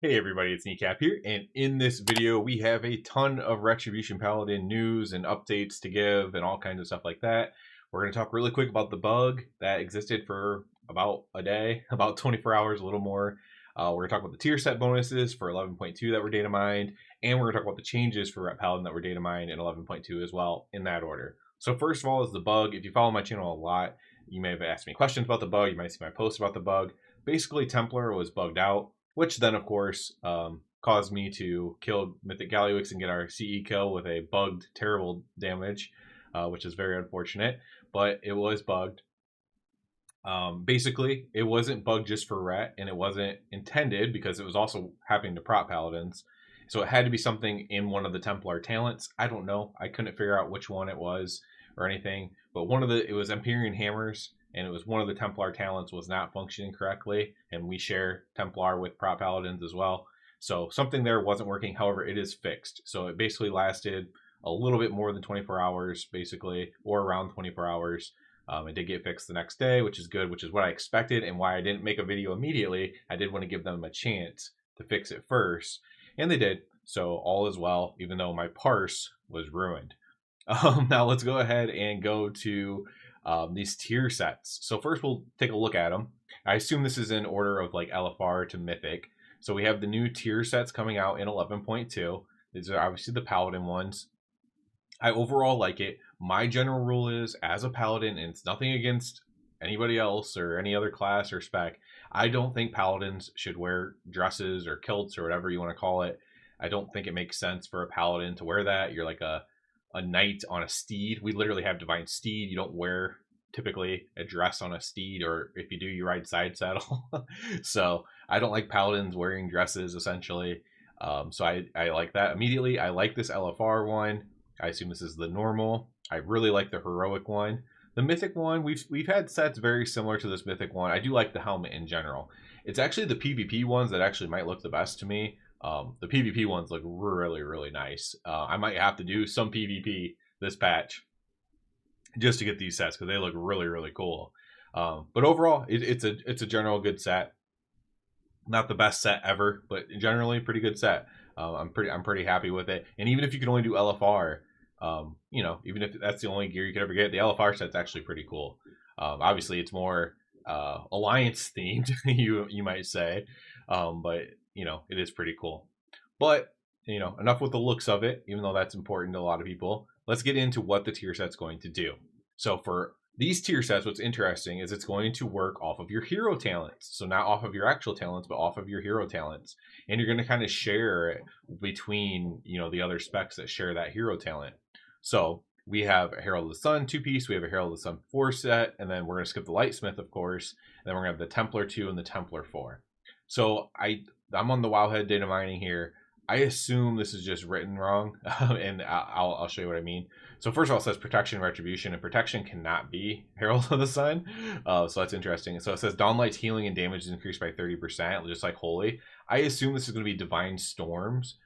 Hey everybody, it's Kneecap here, and in this video we have a ton of Retribution Paladin news and updates to give and all kinds of stuff like that. We're going to talk really quick about the bug that existed for about a day, about 24 hours, a little more. We're going to talk about the tier set bonuses for 11.2 that were data mined, and we're going to talk about the changes for Paladin that were data mined in 11.2 as well, in that order. So first of all is the bug. If you follow my channel a lot, you may have asked me questions about the bug, you might see my posts about the bug. Basically, Templar was bugged out, which then, of course, caused me to kill Mythic Galliwix and get our CE kill with a bugged, terrible damage, which is very unfortunate. But it was bugged. Basically, it wasn't bugged just for Ret, and it wasn't intended because it was also happening to prop paladins. So it had to be something in one of the Templar talents. I don't know. I couldn't figure out which one it was or anything. But it was Empyrean Hammers, and it was one of the Templar talents was not functioning correctly, and we share Templar with prop paladins as well. So something there wasn't working. However, it is fixed. So it basically lasted a little bit more than 24 hours, basically, or around 24 hours. It did get fixed the next day, which is good, which is what I expected and why I didn't make a video immediately. I did want to give them a chance to fix it first, and they did. So all is well, even though my parse was ruined. Now let's go ahead and go to these tier sets. So first we'll take a look at them. I assume this is in order of like LFR to Mythic. So we have the new tier sets coming out in 11.2. These are obviously the Paladin ones. I overall like it. My general rule is, as a Paladin, and it's nothing against anybody else or any other class or spec, I don't think Paladins should wear dresses or kilts or whatever you want to call it. I don't think it makes sense for a Paladin to wear that. You're like a knight on a steed. We literally have divine steed. You don't wear typically a dress on a steed, or if you do, you ride side saddle. So I don't like paladins wearing dresses essentially. So I like that immediately. I like this LFR one. I assume this is the normal. I really like the heroic one. The mythic one, we've had sets very similar to this mythic one. I do like the helmet in general. It's actually the PvP ones that actually might look the best to me. The PvP ones look really, really nice. I might have to do some PvP this patch just to get these sets because they look really, really cool. But overall, it's a general good set. Not the best set ever, but generally a pretty good set. I'm pretty happy with it. And even if you can only do LFR, even if that's the only gear you could ever get, the LFR set's actually pretty cool. Obviously, it's more alliance themed, you might say, but it is pretty cool. But enough with the looks of it, even though that's important to a lot of people. Let's get into what the tier set's going to do. So for these tier sets, what's interesting is it's going to work off of your hero talents. So not off of your actual talents, but off of your hero talents. And you're going to kind of share it between, the other specs that share that hero talent. So we have a Herald of the Sun 2-piece, we have a Herald of the Sun 4 set, and then we're going to skip the Lightsmith, of course, and then we're going to have the Templar 2 and the Templar 4. So I'm on the Wowhead data mining here. I assume this is just written wrong, and I'll show you what I mean. So first of all, it says Protection, Retribution, and Protection cannot be Herald of the Sun. So that's interesting. So it says Dawnlight's healing and damage is increased by 30%, just like Holy. I assume this is going to be Divine Storm's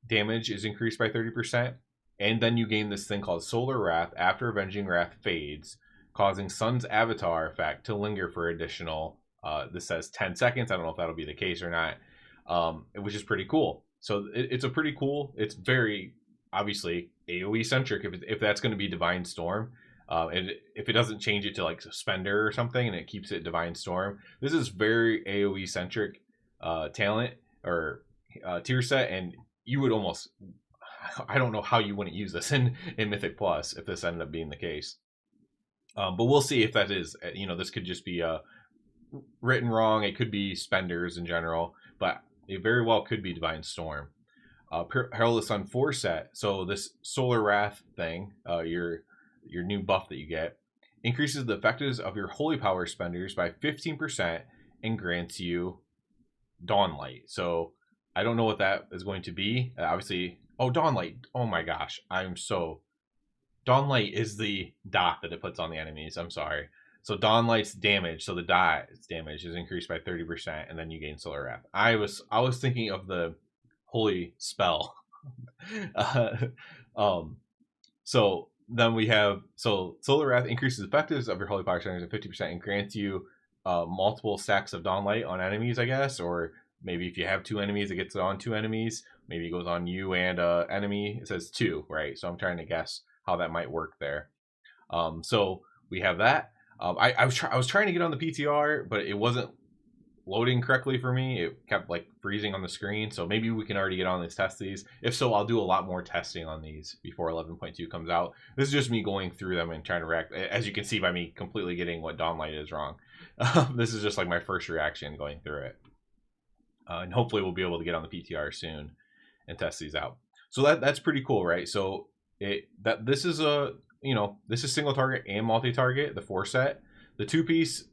damage is increased by 30%. And then you gain this thing called Solar Wrath after Avenging Wrath fades, causing Sun's avatar effect to linger for additional, this says 10 seconds. I don't know if that'll be the case or not, which is pretty cool. So it's a pretty cool, it's very obviously AoE centric if that's going to be Divine Storm. And if it doesn't change it to like Suspender or something and it keeps it Divine Storm, this is very AoE centric talent or tier set, and you would almost, I don't know how you wouldn't use this in Mythic Plus if this ended up being the case. But we'll see if that is, this could just be written wrong. It could be spenders in general, but it very well could be Divine Storm. Herald of the Sun 4 set. So this Solar Wrath thing, your new buff that you get, increases the effectiveness of your Holy Power spenders by 15% and grants you Dawnlight. So I don't know what that is going to be. Obviously, Dawnlight. Oh my gosh, Dawnlight is the dot that it puts on the enemies. I'm sorry. So Dawnlight's damage, so the dot's damage is increased by 30%, and then you gain Solar Wrath. I was thinking of the holy spell. So then we have Solar Wrath increases the effectiveness of your Holy Power centers by 50% and grants you multiple stacks of Dawnlight on enemies, I guess, or maybe if you have 2 enemies, it gets it on 2 enemies. Maybe it goes on you and enemy. It says 2, right? So I'm trying to guess how that might work there. So we have that. I was trying to get on the PTR, but it wasn't loading correctly for me. It kept like freezing on the screen. So maybe we can already get on these, test these. If so, I'll do a lot more testing on these before 11.2 comes out. This is just me going through them and trying to react. As you can see by me completely getting what Dawnlight is wrong. This is just like my first reaction going through it. And hopefully we'll be able to get on the PTR soon and test these out. So that's pretty cool, right? So this is a, you know, this is single target and multi-target, the 4-set. The 2-piece,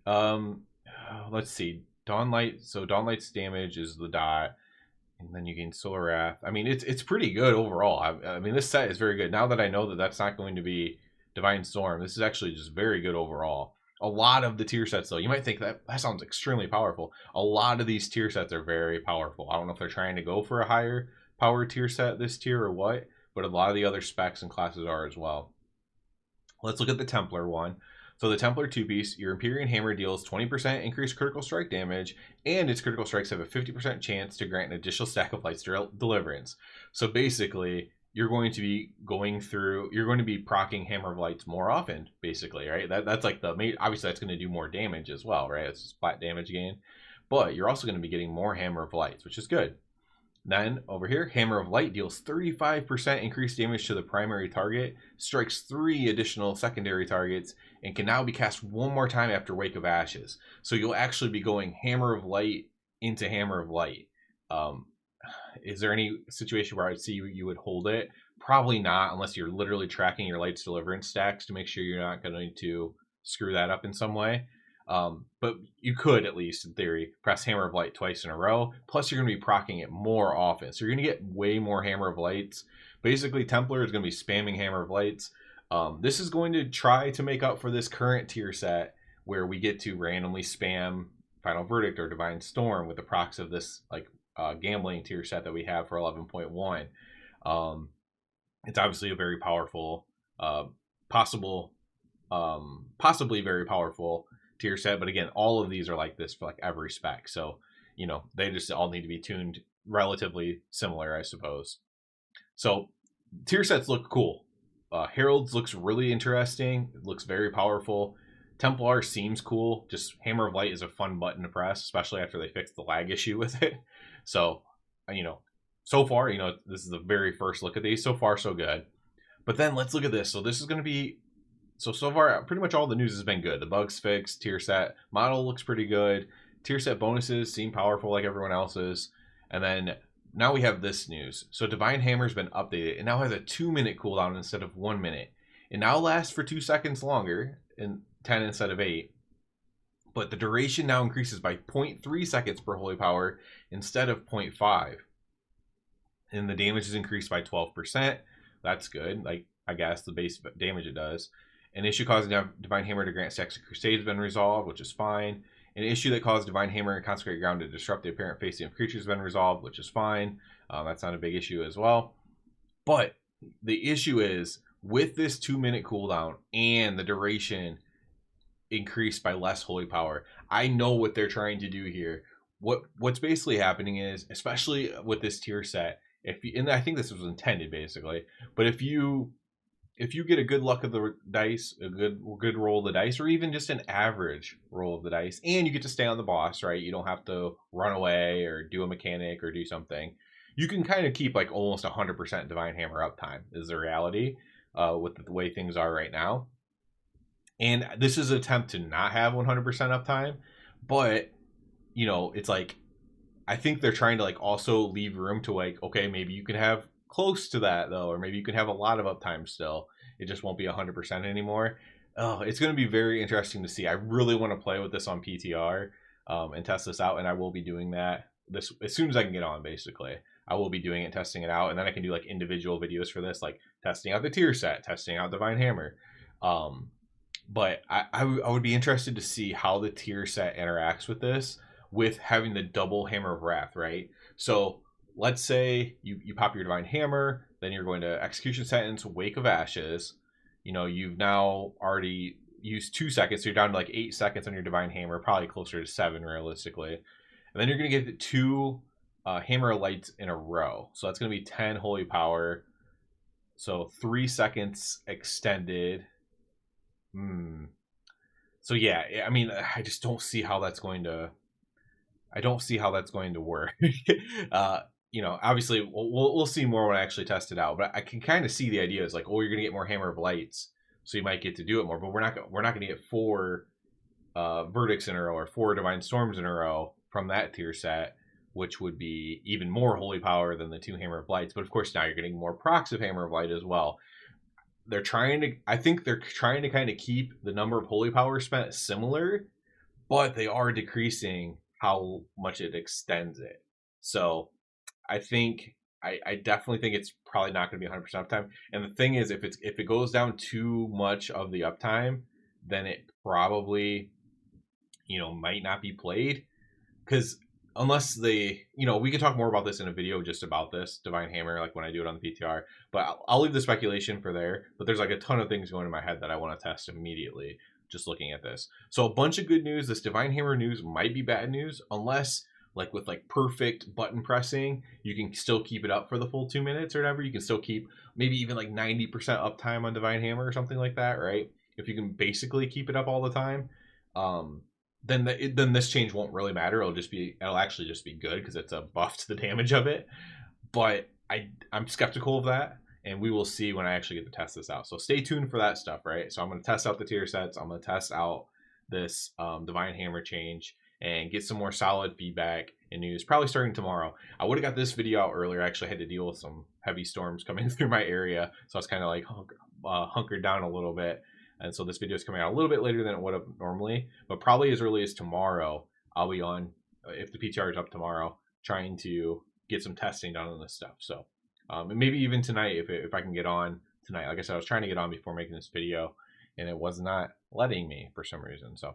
let's see, Dawnlight. So Dawnlight's damage is the dot, and then you gain Solar Wrath. I mean, it's pretty good overall. I mean, this set is very good. Now that I know that that's not going to be Divine Storm, this is actually just very good overall. A lot of the tier sets, though, you might think that sounds extremely powerful. A lot of these tier sets are very powerful. I don't know if they're trying to go for a higher power tier set this tier or what, but a lot of the other specs and classes are as well. Let's look at the Templar one. So the Templar 2-piece, your Empyrean Hammer deals 20% increased critical strike damage, and its critical strikes have a 50% chance to grant an additional stack of Light's Deliverance. So basically, you're going to be proccing Hammer of Lights more often, basically, right? That's like the main, obviously that's going to do more damage as well, right? It's just flat damage gain. But you're also going to be getting more Hammer of Lights, which is good. Then over here, Hammer of Light deals 35% increased damage to the primary target, strikes 3 additional secondary targets, and can now be cast 1 more time after Wake of Ashes. So you'll actually be going Hammer of Light into Hammer of Light. Is there any situation where I'd see you would hold it? Probably not, unless you're literally tracking your Light's Deliverance stacks to make sure you're not going to screw that up in some way. But you could, at least in theory, press Hammer of Light twice in a row. Plus, you're going to be proccing it more often. So you're going to get way more Hammer of Lights. Basically, Templar is going to be spamming Hammer of Lights. This is going to try to make up for this current tier set where we get to randomly spam Final Verdict or Divine Storm with the procs of this like gambling tier set that we have for 11.1. It's obviously a very powerful, possibly very powerful tier set, but again, all of these are like this for like every spec. So, you know, they just all need to be tuned relatively similar, I suppose. So tier sets look cool. Herald's looks really interesting. It looks very powerful. Templar seems cool. Just Hammer of Light is a fun button to press, especially after they fixed the lag issue with it. So, you know, so far, you know, this is the very first look at these. So far, so good. But then let's look at this. So this is going to be, so far, pretty much all the news has been good. The bugs fixed, tier set model looks pretty good. Tier set bonuses seem powerful like everyone else's. And then now we have this news. So Divine Hammer's been updated. It now has a 2-minute cooldown instead of 1 minute. It now lasts for 2 seconds longer, and 10 instead of 8. But the duration now increases by 0.3 seconds per holy power instead of 0.5. And the damage is increased by 12%. That's good. Like, I guess the base damage it does. An issue causing Divine Hammer to grant stacks of Crusade has been resolved, which is fine. An issue that caused Divine Hammer and Consecrate Ground to disrupt the apparent facing of creatures has been resolved, which is fine. That's not a big issue as well. But the issue is, with this 2-minute cooldown and the duration increased by less holy power, I know what they're trying to do here. What's basically happening is, especially with this tier set, and I think this was intended basically, but if you get a good luck of the dice, a good roll of the dice, or even just an average roll of the dice, and you get to stay on the boss, right? You don't have to run away or do a mechanic or do something. You can kind of keep like almost 100% Divine Hammer uptime is the reality with the way things are right now. And this is an attempt to not have 100% uptime, but you know, it's like, I think they're trying to like also leave room to like, okay, maybe you can have close to that though, or maybe you can have a lot of uptime still. It just won't be 100% anymore. Oh, it's going to be very interesting to see. I really want to play with this on PTR and test this out, and I will be doing that this as soon as I can get on. Basically, I will be doing it, testing it out, and then I can do like individual videos for this, like testing out the tier set, testing out Divine Hammer. But I would be interested to see how the tier set interacts with this, with having the double Hammer of Wrath, right? So let's say you pop your Divine Hammer, then you're going to Execution Sentence, Wake of Ashes. You know, you've now already used 2 seconds, so you're down to like 8 seconds on your Divine Hammer, probably closer to 7 realistically. And And then you're going to get 2 hammer lights in a row. So that's going to be 10 holy power. So 3 seconds extended. So yeah, I mean, I just don't see how that's going to. I don't see how that's going to work. You know, obviously we'll see more when I actually test it out. But I can kind of see the idea is like, oh, you're gonna get more hammer of lights, so you might get to do it more. But we're not gonna get 4 verdicts in a row or 4 divine storms in a row from that tier set, which would be even more holy power than the 2 hammer of lights. But of course, now you're getting more procs of hammer of light as well. They're trying to. I think they're trying to kind of keep the number of holy power spent similar, but they are decreasing how much it extends it. So I think I definitely think it's probably not going to be 100% uptime. And the thing is, if it goes down too much of the uptime, then it probably, you know, might not be played. Because unless they, you know, we could talk more about this in a video just about this Divine Hammer, like when I do it on the PTR. But I'll leave the speculation for there. But there's like a ton of things going in my head that I want to test immediately just looking at this. So a bunch of good news. This Divine Hammer news might be bad news unless like with like perfect button pressing, you can still keep it up for the full 2 minutes or whatever. You can still keep maybe even like 90% uptime on Divine Hammer or something like that, right? If you can basically keep it up all the time, then this change won't really matter. It'll actually just be good because it's a buff to the damage of it. But I'm skeptical of that. And we will see when I actually get to test this out. So stay tuned for that stuff, right? So I'm going to test out the tier sets. I'm going to test out this Divine Hammer change and get some more solid feedback and news, probably starting tomorrow. I would have got this video out earlier. I actually had to deal with some heavy storms coming through my area. So I was kind of like hunkered down a little bit. And so this video is coming out a little bit later than it would have normally. But probably as early as tomorrow, I'll be on, if the PTR is up tomorrow, trying to get some testing done on this stuff. So and maybe even tonight if I can get on tonight. Like I said, I was trying to get on before making this video, and it was not letting me for some reason. So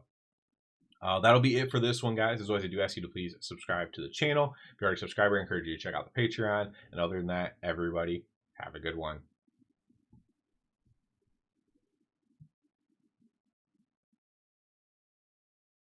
that'll be it for this one, guys. As always, I do ask you to please subscribe to the channel. If you're already a subscriber, I encourage you to check out the Patreon. And other than that, everybody, have a good one.